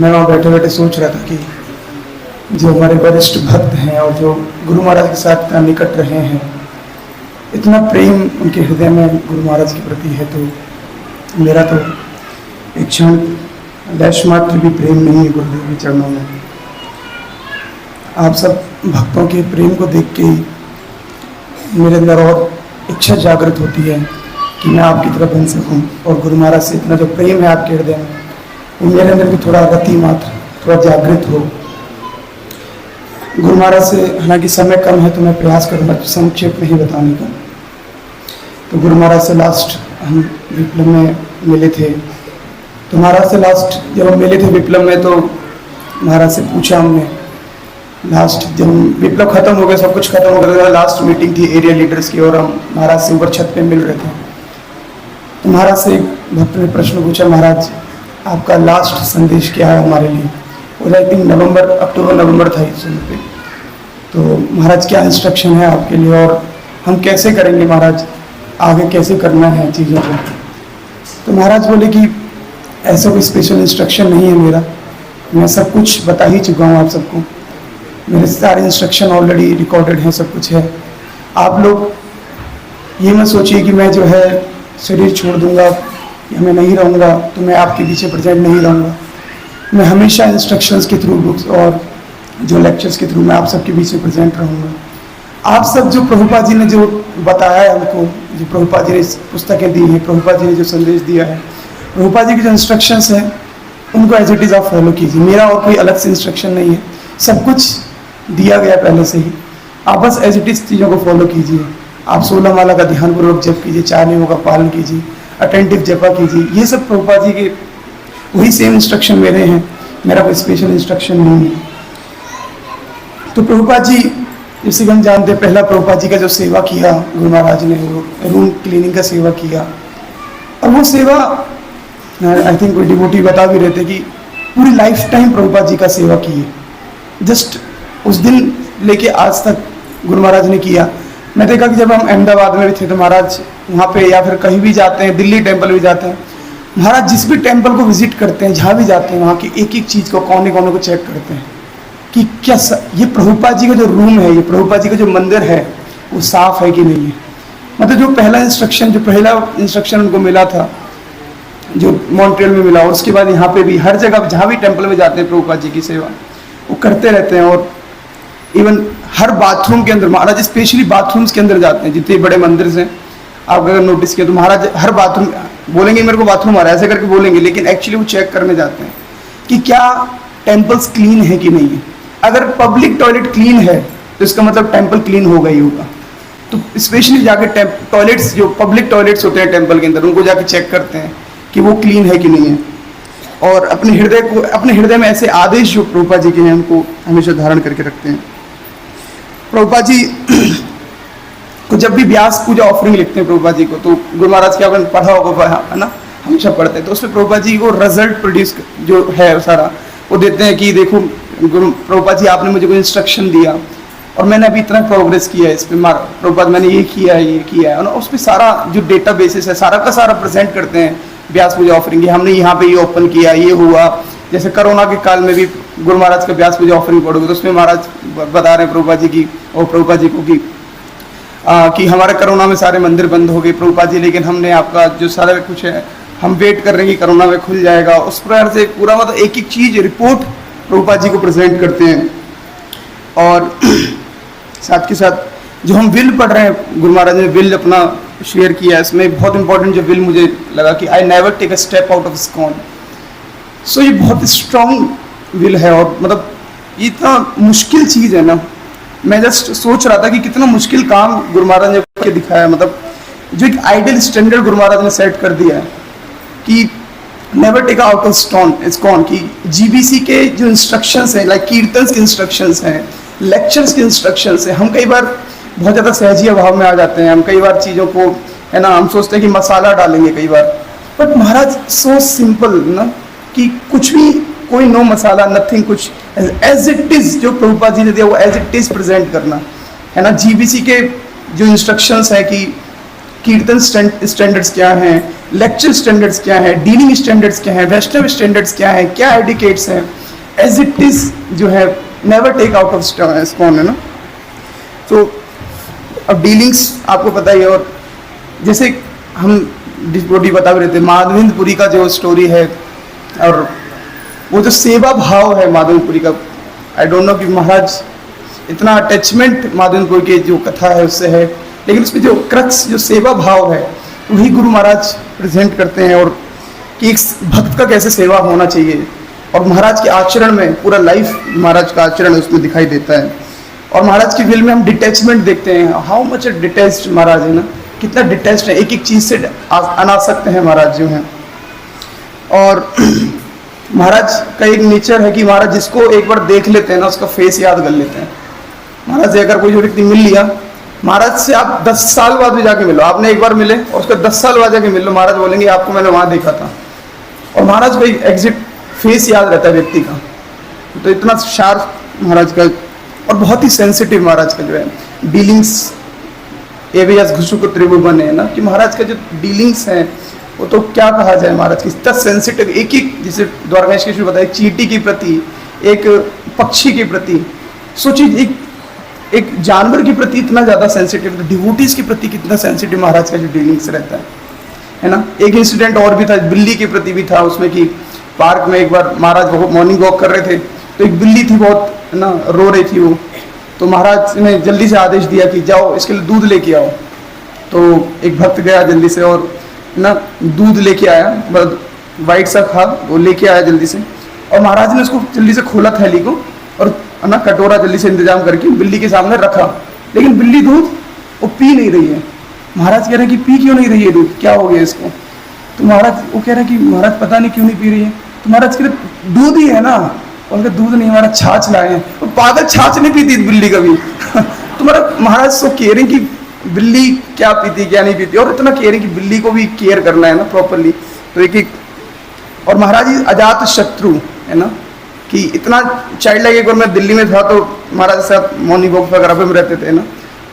मैं वहाँ बैठे बैठे सोच रहा था कि जो हमारे वरिष्ठ भक्त हैं और जो गुरु महाराज के साथ इतना निकट रहे हैं, इतना प्रेम उनके हृदय में गुरु महाराज के प्रति है, तो मेरा तो एक क्षण लैश मात्र भी प्रेम नहीं है गुरुदेव के चरणों में। आप सब भक्तों के प्रेम को देख के ही मेरे अंदर और इच्छा जागृत होती है कि मैं आपकी तरह बन सकूं, और गुरु महाराज से इतना जो प्रेम है आपके हृदय में, वो मेरे अंदर भी थोड़ा रति मात्र थोड़ा जागृत हो। गुरु महाराज से हालांकि समय कम है तो मैं प्रयास करूँगा संक्षेप में ही बताने का। तो गुरु महाराज से लास्ट हम विप्लव में मिले थे। तो महाराज से लास्ट जब हम मिले थे विप्लव में, तो महाराज से पूछा हमने, लास्ट जब विप्लव खत्म हो गया, सब कुछ खत्म हो गया, लास्ट मीटिंग थी एरिया लीडर्स की, और हम महाराज से ऊपर छत पे मिल रहे थे। तो महाराज से एक भक्त ने प्रश्न पूछा, महाराज आपका लास्ट संदेश क्या है हमारे लिए? और आई थिंक अक्टूबर नवंबर था इस समय पे। तो महाराज क्या इंस्ट्रक्शन है आपके लिए, और हम कैसे करेंगे महाराज, आगे कैसे करना है चीज़ों को? तो महाराज बोले कि ऐसा कोई स्पेशल इंस्ट्रक्शन नहीं है मेरा, मैं सब कुछ बता ही चुका हूँ आप सबको, मेरे सारे इंस्ट्रक्शन ऑलरेडी रिकॉर्डेड हैं, सब कुछ है। आप लोग ये मत सोचिए कि मैं जो है शरीर छोड़ दूंगा या मैं नहीं रहूँगा तो मैं आपके पीछे प्रेजेंट नहीं रहूँगा। मैं हमेशा इंस्ट्रक्शंस के थ्रू, बुक्स और जो लेक्चर्स के थ्रू मैं आप सबके बीच में प्रेजेंट रहूँगा। आप सब जो प्रभुपाद जी ने जो बताया है हमको, जो प्रभुपाद जी ने पुस्तकें दी हैं, प्रभुपाद जी ने जो संदेश दिया है, प्रभुपाद जी की जो इंस्ट्रक्शंस हैं उनको एज इट इज़ आप फॉलो कीजिए। मेरा और कोई अलग से इंस्ट्रक्शन नहीं है, सब कुछ दिया गया पहले से ही, आप बस एज इट इज़ चीज़ों को फॉलो कीजिए। आप 16 माला का ध्यानपूर्वक जप कीजिए, 4 नियमों का पालन कीजिए, अटेंटिव जपा कीजिए। ये सब प्रभुपाद जी के वही सेम इंस्ट्रक्शन मेरे हैं, मेरा कोई स्पेशल इंस्ट्रक्शन नहीं है। तो प्रभुपाद जी, जैसे कि हम जानते हैं, पहला प्रभुपाद जी का जो सेवा किया गुरु महाराज ने, वो रूम क्लीनिंग का सेवा किया। और वो सेवा आई थिंक कोई डिवोटी बता भी रहे थे कि पूरी लाइफ टाइम प्रभुपाद जी का सेवा की है। जस्ट उस दिन लेके आज तक गुरु महाराज ने किया। मैं देखा कि जब हम अहमदाबाद में भी थे तो महाराज वहाँ पे या फिर कहीं भी जाते हैं, दिल्ली टेम्पल भी जाते हैं, महाराज जिस भी टेम्पल को विजिट करते हैं, जहाँ भी जाते हैं, वहाँ की एक एक चीज़ को, कोने कोने को चेक करते हैं कि क्या ये प्रभुपाद जी का जो रूम है, ये प्रभुपाद जी का जो मंदिर है, वो साफ है कि नहीं है। मतलब जो पहला इंस्ट्रक्शन उनको मिला था, जो मॉन्ट्रियल में मिला, और उसके बाद यहाँ पे भी हर जगह जहाँ भी टेम्पल में जाते हैं प्रभुपाद जी की सेवा वो करते रहते हैं। और इवन हर बाथरूम के अंदर महाराज स्पेशली बाथरूम्स के अंदर जाते हैं, जितने बड़े मंदिर हैं आप अगर नोटिस किया तो महाराज हर बाथरूम बोलेंगे मेरे को बाथरूम आ रहा है ऐसे करके बोलेंगे, लेकिन एक्चुअली वो चेक करने जाते हैं कि क्या टेम्पल्स क्लीन है कि नहीं है। अगर पब्लिक टॉयलेट क्लीन है तो इसका मतलब टेम्पल क्लीन होगा ही होगा। तो स्पेशली जाके टॉयलेट्स, जो पब्लिक टॉयलेट्स होते हैं टेम्पल के अंदर, उनको जाके चेक करते हैं कि वो क्लीन है कि नहीं है। और अपने हृदय में ऐसे आदेश जो प्रभुपाद जी के हैं उनको हमेशा धारण करके रखते हैं। प्रभुपाद जी को जब भी व्यास पूजा ऑफरिंग लिखते हैं प्रभुपाद जी को, तो गुरु महाराज के आपने पढ़ा होगा है ना, हमेशा पढ़ते हैं, तो उसमें प्रभुपाद जी को रिजल्ट प्रोड्यूस जो है सारा वो देते हैं कि देखो गुरु प्रभुपाद जी आपने मुझे कोई इंस्ट्रक्शन दिया और मैंने अभी इतना प्रोग्रेस किया है इस पर, प्रभुपाद मैंने ये किया है और उस पर सारा जो डेटा बेसिस है सारा का सारा प्रेजेंट करते हैं। व्यास पूजा ऑफरिंग हमने यहाँ पे ये ओपन किया, ये हुआ। जैसे कोरोना के काल में भी गुरु महाराज का व्यास पूजा ऑफरिंग पढ़ोगे तो उसमें महाराज बता रहे हैं प्रभुपाद जी की और प्रभुपाद जी को कि हमारे कोरोना में सारे मंदिर बंद हो गए प्रभुपाद जी, लेकिन हमने आपका जो सारा कुछ है हम वेट कर रहे हैं कि कोरोना में खुल जाएगा। उस प्रकार से पूरा मतलब एक एक चीज़ रिपोर्ट प्रभुपाद जी को प्रेजेंट करते हैं। और साथ के साथ जो हम विल पढ़ रहे हैं, गुरु महाराज ने विल अपना शेयर किया है, इसमें बहुत इंपॉर्टेंट जो विल मुझे लगा कि I never take a step out of ISKCON. So ये बहुत स्ट्रॉन्ग विल है और मतलब ये इतना मुश्किल चीज़ है ना। मैं जस्ट सोच रहा था कि कितना मुश्किल काम गुरु महाराज ने करके दिखाया, मतलब जो एक आइडियल स्टैंडर्ड गुरु महाराज ने सेट कर दिया है कि never take out of stone ISKCON की। जीबीसी के जो इंस्ट्रक्शंस हैं, लाइक कीर्तन के इंस्ट्रक्शंस हैं, लेक्चर्स के इंस्ट्रक्शंस हैं, हम कई बार बहुत ज़्यादा सहजिया भाव में आ जाते हैं। हम कई बार चीज़ों को है ना, हम सोचते हैं कि मसाला डालेंगे कई बार, बट महाराज सो सिंपल ना कि कुछ भी, कोई नो मसाला, नथिंग, कुछ एज इट इज़ जो प्रभुपाद जी ने दिया वो एज इट इज़ प्रेजेंट करना है ना। जीबीसी के जो इंस्ट्रक्शंस हैं कि कीर्तन स्टैंडर्ड्स क्या हैं, लेक्चर स्टैंडर्ड्स क्या है, डीलिंग स्टैंडर्ड्स क्या है, वैष्णव स्टैंडर्ड्स क्या है, क्या एडिकेट्स हैं, एज इट इज जो है नेवर टेक आउट ऑफ स्कॉन, है ना। तो अब डीलिंग्स आपको पता ही है, और जैसे हम डिस्पोटी बता भी रहे थे, माधवेंद्रपुरी का जो स्टोरी है और वो जो सेवा भाव है माधवेंद्रपुरी का, आई डोंट नो कि महाराज इतना अटैचमेंट माधवेंद्रपुरी की जो कथा है उससे है, लेकिन उसमें जो क्रक्स जो सेवा भाव है वही गुरु महाराज प्रेजेंट करते हैं, और कि एक भक्त का कैसे सेवा होना चाहिए, और महाराज के आचरण में पूरा लाइफ महाराज का आचरण उसमें दिखाई देता है। और महाराज की फील्ड में हम डिटैचमेंट देखते हैं, हाउ मच डिटैच्ड महाराज है ना, कितना डिटैच्ड है, एक एक चीज़ से अनासक्त हैं महाराज जो हैं। और महाराज का एक नेचर है कि महाराज जिसको एक बार देख लेते हैं ना उसका फेस याद कर लेते हैं। महाराज से अगर कोई जो व्यक्ति मिल लिया, महाराज से आप 10 साल बाद भी जाके मिलो, आपने एक बार मिले और उसका 10 साल बाद जाके मिल लो, महाराज बोलेंगे आपको मैंने वहाँ देखा था। और महाराज को एक एग्जिट फेस याद रहता है व्यक्ति का, तो इतना शार्प महाराज का, और बहुत ही सेंसिटिव महाराज का जो है डीलिंग्स एवियस घुसुक त्रिभुवन है ना, कि महाराज का जो डीलिंग्स हैं वो तो क्या कहा जाए, महाराज की इतना सेंसिटिव, एक एक जैसे द्वारकाधीश के बताया, चींटी के प्रति, एक पक्षी के प्रति, सोचिए एक जानवर के प्रति इतना ज़्यादा सेंसिटिव, डिवोटीज के प्रति कितना सेंसिटिव महाराज का जो डीलिंग्स रहता है ना। एक इंसिडेंट और भी था, बिल्ली के प्रति भी था उसमें, कि पार्क में एक बार महाराज बहुत मॉर्निंग वॉक कर रहे थे, तो एक बिल्ली थी बहुत, है ना, रो रही थी वो, तो महाराज ने जल्दी से आदेश दिया कि जाओ इसके लिए दूध लेके आओ। तो एक भक्त गया जल्दी से और ना दूध लेके आया, वाइट सा था वो लेके आया जल्दी से, और महाराज ने उसको जल्दी से खोला थैली को, और ना कटोरा जल्दी से इंतजाम करके बिल्ली के सामने रखा, लेकिन बिल्ली दूध वो पी नहीं रही है। महाराज कह रहे हैं कि पी क्यों नहीं रही है दूध, क्या हो गया इसको? तो महाराज वो कह रहे हैं कि महाराज पता नहीं क्यों नहीं पी रही है। तो महाराज कह रहे दूध ही है ना, और दूध नहीं, हमारा छाछ लाए हैं। और पागल, छाछ नहीं पीती बिल्ली कभी। तो महाराज तो कह रहे हैं कि बिल्ली क्या पीती क्या नहीं पीती, और इतना कह रहे हैं कि बिल्ली को भी केयर करना है ना प्रॉपरली। तो एक और महाराज जी अजात शत्रु है ना, कि इतना चाइल्ड लाइक। एक बार मैं दिल्ली में था तो महाराज साहब मॉर्निंग वॉक वगैरह पे रहते थे ना,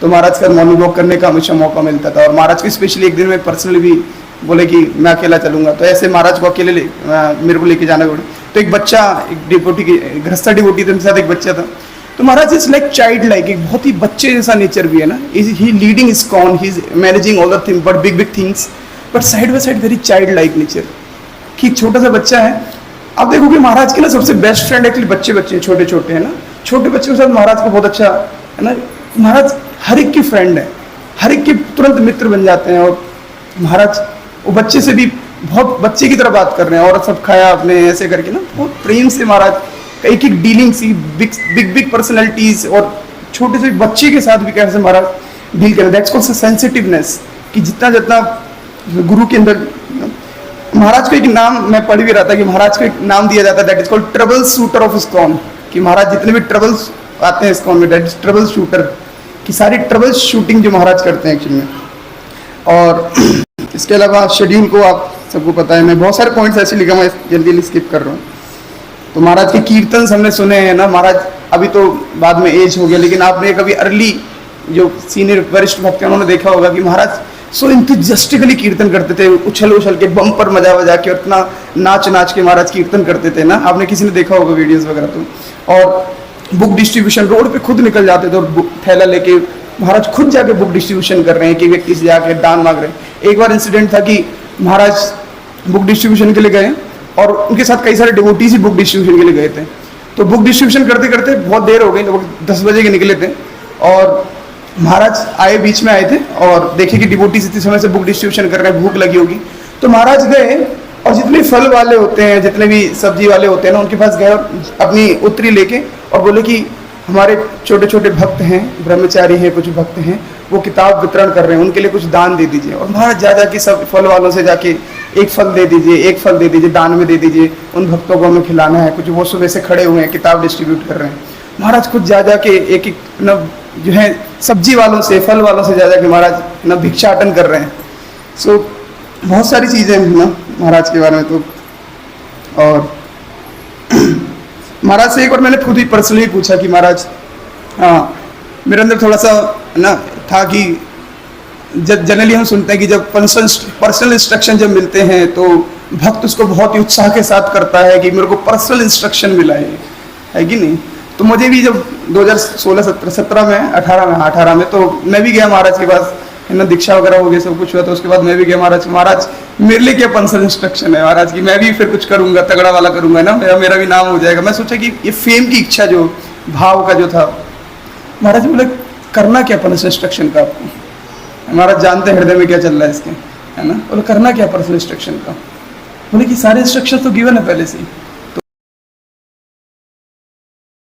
तो महाराज का मॉर्निंग वॉक करने का हमेशा मौका मिलता था, और महाराज की स्पेशली एक दिन में पर्सनली भी बोले कि मैं अकेला चलूंगा, तो ऐसे महाराज को अकेले मेरे को लेके जाना पड़े। तो एक बच्चा, एक डिवोटी की गृहस्था डिवोटी थे, उनके साथ एक बच्चा था, तो Maharaj is like child like, एक बहुत ही बच्चे जैसा नेचर भी है ना। He leading ISKCON, he is managing all the things but big things, but side by side very child like nature, कि छोटा सा बच्चा है। आप देखोगे महाराज के ना सबसे बेस्ट फ्रेंड एक्चुअली बच्चे छोटे छोटे हैं ना, छोटे बच्चों के साथ महाराज को बहुत अच्छा है ना। महाराज हर एक की फ्रेंड है, हर एक के तुरंत मित्र बन जाते हैं, और महाराज वो बच्चे से भी बहुत बच्चे की तरह बात कर रहे हैं, और सब खाया आपने ऐसे करके ना, बहुत प्रेम से महाराज एक एक डीलिंग सी बिग पर्सनैलिटीज, और छोटे से बच्चे के साथ भी कैसे महाराज डील करें। दैट्स कॉल्ड सेंसिटिवनेस, कि जितना जितना गुरु के अंदर। महाराज को एक नाम मैं पढ़ भी रहा था कि महाराज को एक नाम दिया जाता है, that is called trouble shooter of ISKCON, कि महाराज जितने भी ट्रबल्स आते हैं ISKCON में, दैट इज ट्रबल शूटर, कि सारी ट्रबल शूटिंग जो महाराज करते हैं एक्चुअली में। और इसके अलावा शेड्यूल को आप सबको पता है, मैं बहुत सारे पॉइंट्स ऐसे लिखा, मैं जल्दी स्किप कर रहा हूँ। तो महाराज के कीर्तन हमने सुने हैं ना, महाराज अभी तो बाद में एज हो गया, लेकिन आपने कभी अर्ली जो सीनियर वरिष्ठ भक्त हैं उन्होंने देखा होगा कि महाराज सो इंथुजियास्टिकली कीर्तन करते थे, उछल उछल के, बम पर बजा बजा के, और इतना नाच नाच के महाराज कीर्तन करते थे ना। आपने किसी ने देखा होगा वीडियोस वगैरह तो। और बुक डिस्ट्रीब्यूशन, रोड पे खुद निकल जाते थे और थैला लेके महाराज खुद जाके बुक डिस्ट्रीब्यूशन कर रहे हैं, कि व्यक्ति से जाके दान मांग रहे हैं। एक बार इंसिडेंट था कि महाराज बुक डिस्ट्रीब्यूशन के लिए गए, और उनके साथ कई सारे डिवोटीज ही बुक डिस्ट्रीब्यूशन के लिए गए थे। तो बुक डिस्ट्रीब्यूशन करते करते बहुत देर हो गई, लगभग 10 बजे के निकले थे, और महाराज आए, बीच में आए थे, और देखे कि डिवोटीज इतने समय से बुक डिस्ट्रीब्यूशन कर रहे हैं, भूख लगी होगी। तो महाराज गए, और जितने फल वाले होते हैं, जितने भी सब्जी वाले होते हैं ना, उनके पास गए और अपनी उत्तरी लेके और बोले कि हमारे छोटे छोटे भक्त हैं, ब्रह्मचारी हैं, कुछ भक्त हैं, वो किताब वितरण कर रहे हैं, उनके लिए कुछ दान दे दीजिए। और महाराज जा जाके सब फल वालों से जाके एक फल दे दीजिए, एक फल दे दीजिए, दान में दे दीजिए, उन भक्तों को हमें खिलाना है। कुछ वो सुबह से खड़े हुए हैं, किताब डिस्ट्रीब्यूट कर रहे हैं। महाराज खुद जा जाके एक एक न जो है सब्जी वालों से, फल वालों से जा जाके महाराज न भिक्षाटन कर रहे हैं। सो बहुत सारी चीज़ें हैं ना महाराज के बारे में। तो और महाराज से एक बार मैंने खुद ही पर्सनली पूछा कि महाराज, हाँ, मेरे अंदर थोड़ा सा ना था कि जनरली हम सुनते हैं कि जब पर्सनल इंस्ट्रक्शन जब मिलते हैं तो भक्त उसको बहुत ही उत्साह के साथ करता है कि मेरे को पर्सनल इंस्ट्रक्शन मिला है कि नहीं। तो मुझे भी जब 2016-17 में 18 में तो मैं भी गया महाराज के पास, है ना, दीक्षा वगैरह हो गया, सब कुछ हुआ। तो उसके बाद मैं भी गया महाराज मेरे लिए क्या पर्सनल इंस्ट्रक्शन है महाराज की, मैं भी फिर कुछ करूंगा, तगड़ा वाला करूंगा ना, मेरा भी नाम हो जाएगा। मैं सोचा कि ये फेम की इच्छा जो भाव का जो था, महाराज बोले करना क्या पर्सनल इंस्ट्रक्शन का आपको, महाराज जानते हैं हृदय में क्या चल रहा है इसके, है ना। बोले करना क्या पर्सनल इंस्ट्रक्शन का, बोले कि सारे इंस्ट्रक्शन तो गिवन है पहले से ही।